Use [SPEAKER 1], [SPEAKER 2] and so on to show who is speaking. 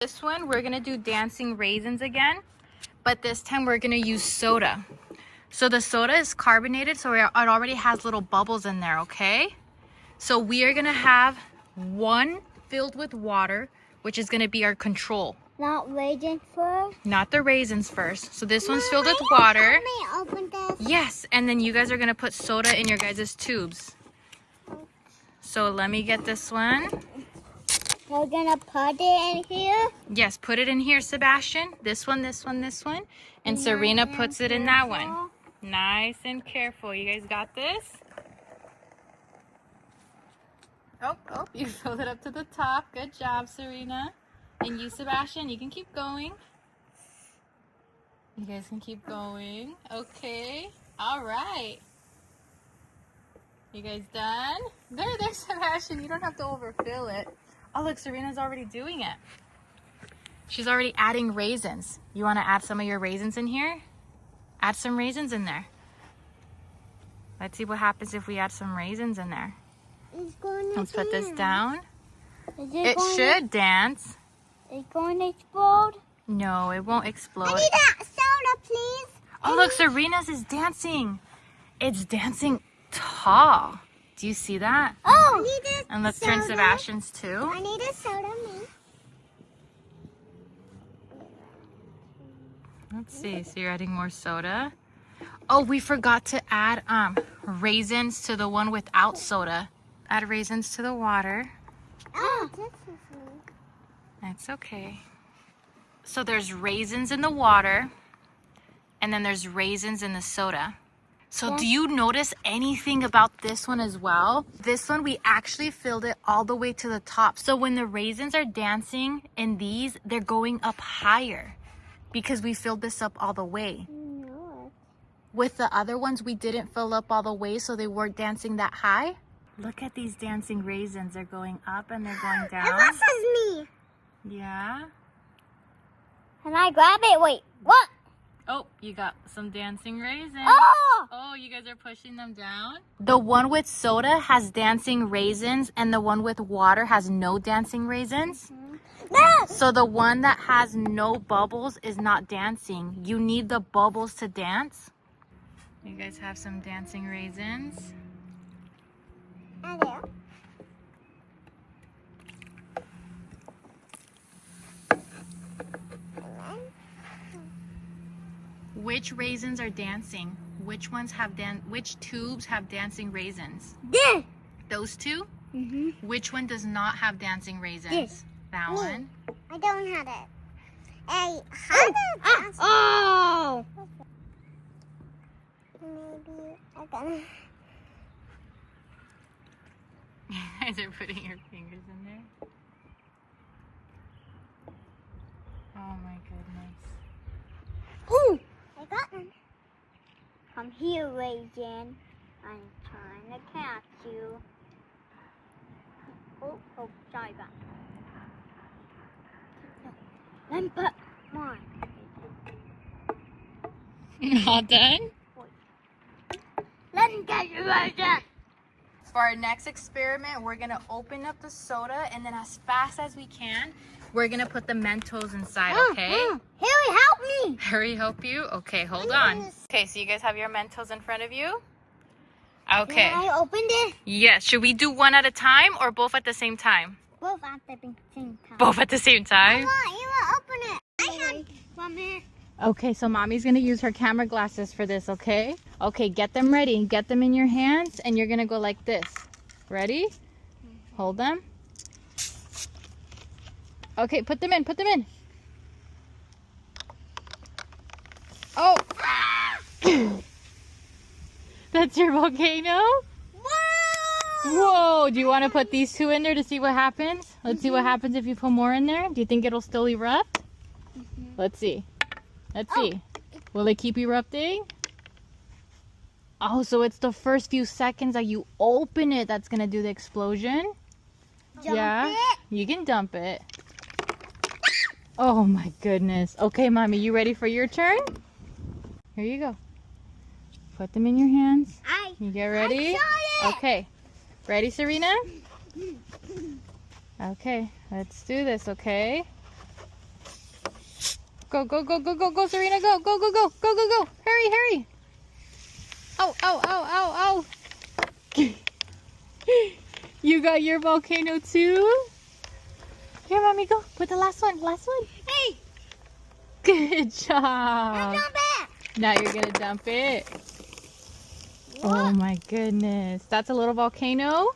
[SPEAKER 1] This one, we're gonna do Dancing Raisins again, but this time we're gonna use soda. So the soda is carbonated, so it already has little bubbles in there, okay? So we are gonna have one filled with water, which is gonna be our control.
[SPEAKER 2] Not raisins first?
[SPEAKER 1] Not the raisins first. So this one's filled with water.
[SPEAKER 2] Let me open this.
[SPEAKER 1] Yes, and then you guys are gonna put soda in your guys' tubes. So let me get this one.
[SPEAKER 2] We're gonna put it in here?
[SPEAKER 1] Yes, put it in here, Sebastian. This one, this one, this one. And Serena puts it in that one. Nice and careful. You guys got this? Oh, you filled it up to the top. Good job, Serena. And you, Sebastian, you can keep going. You guys can keep going. Okay. All right. You guys done? There's Sebastian. You don't have to overfill it. Oh, look, Serena's already doing it. She's already adding raisins. You want to add some of your raisins in here? Add some raisins in there. Let's see what happens if we add some raisins in there. Let's put this down. It should dance.
[SPEAKER 2] It's going to explode?
[SPEAKER 1] No, it won't explode.
[SPEAKER 2] I need that soda, please.
[SPEAKER 1] Oh, look, Serena's is dancing. It's dancing tall. Do you see that?
[SPEAKER 2] Oh, I need a
[SPEAKER 1] And let's
[SPEAKER 2] soda.
[SPEAKER 1] turn Sebastian's too.
[SPEAKER 2] I need a soda, me.
[SPEAKER 1] Let's see. So you're adding more soda. Oh, we forgot to add raisins to the one without soda. Add raisins to the water.
[SPEAKER 2] Oh, this is me.
[SPEAKER 1] That's okay. So there's raisins in the water, and then there's raisins in the soda. So do you notice anything about this one as well? This one, we actually filled it all the way to the top. So when the raisins are dancing in these, they're going up higher because we filled this up all the way.
[SPEAKER 2] No.
[SPEAKER 1] With the other ones, we didn't fill up all the way, so they weren't dancing that high. Look at these dancing raisins. They're going up and they're going down.
[SPEAKER 2] This is me.
[SPEAKER 1] Yeah.
[SPEAKER 2] Can I grab it? Wait, what?
[SPEAKER 1] Oh, you got some dancing raisins.
[SPEAKER 2] Oh!
[SPEAKER 1] Oh, you guys are pushing them down? The one with soda has dancing raisins, and the one with water has no dancing raisins.
[SPEAKER 2] No!
[SPEAKER 1] So the one that has no bubbles is not dancing. You need the bubbles to dance. You guys have some dancing raisins.
[SPEAKER 2] I do.
[SPEAKER 1] Which raisins are dancing? Which ones have which tubes have dancing raisins?
[SPEAKER 2] This.
[SPEAKER 1] Those two?
[SPEAKER 2] Mm-hmm.
[SPEAKER 1] Which one does not have dancing raisins?
[SPEAKER 2] This.
[SPEAKER 1] That
[SPEAKER 2] Me.
[SPEAKER 1] one?
[SPEAKER 2] I don't have it. I have it. Oh! Maybe I'm gonna...
[SPEAKER 1] You guys are putting your fingers in there? Oh my goodness.
[SPEAKER 2] Ooh! I got one. Come here, Raisin. I'm trying to catch you. Oh, sorry about that. Let me put more.
[SPEAKER 1] All done?
[SPEAKER 2] Let me get you, Raisin.
[SPEAKER 1] For our next experiment, we're gonna open up the soda, and then as fast as we can, we're gonna put the Mentos inside, okay?
[SPEAKER 2] Harry, help me!
[SPEAKER 1] Harry, help you? Okay, hold on. Okay, so you guys have your Mentos in front of you? Okay.
[SPEAKER 2] Can I open it?
[SPEAKER 1] Yes, should we do one at a time or both at the same time?
[SPEAKER 2] Both at the same time.
[SPEAKER 1] Both at the same time?
[SPEAKER 2] You want open it. I have one here.
[SPEAKER 1] Okay, so mommy's gonna use her camera glasses for this, okay? Okay, get them ready. Get them in your hands, and you're gonna go like this. Ready? Hold them. Okay, put them in, put them in. Oh! That's your volcano?
[SPEAKER 2] Whoa!
[SPEAKER 1] Whoa! Do you want to put these two in there to see what happens? Let's see what happens if you put more in there. Do you think it'll still erupt? Let's see. Let's see. Will it keep erupting? Oh, so it's the first few seconds that you open it that's going to do the explosion?
[SPEAKER 2] Dump it?
[SPEAKER 1] You can dump it. Oh my goodness. Okay, Mommy, you ready for your turn? Here you go. Put them in your hands. You get ready?
[SPEAKER 2] I saw it.
[SPEAKER 1] Okay. Ready, Serena? Okay, let's do this, okay? Go, go, go, go, go, go, Serena, go, go, go, go, go, go, go. Hurry, hurry. Oh, oh, oh, oh, oh. You got your volcano too? Here, Mommy, go. Put the last one, last one.
[SPEAKER 2] Hey!
[SPEAKER 1] Good job.
[SPEAKER 2] Dump it!
[SPEAKER 1] Now you're gonna dump it.
[SPEAKER 2] What?
[SPEAKER 1] Oh my goodness. That's a little volcano?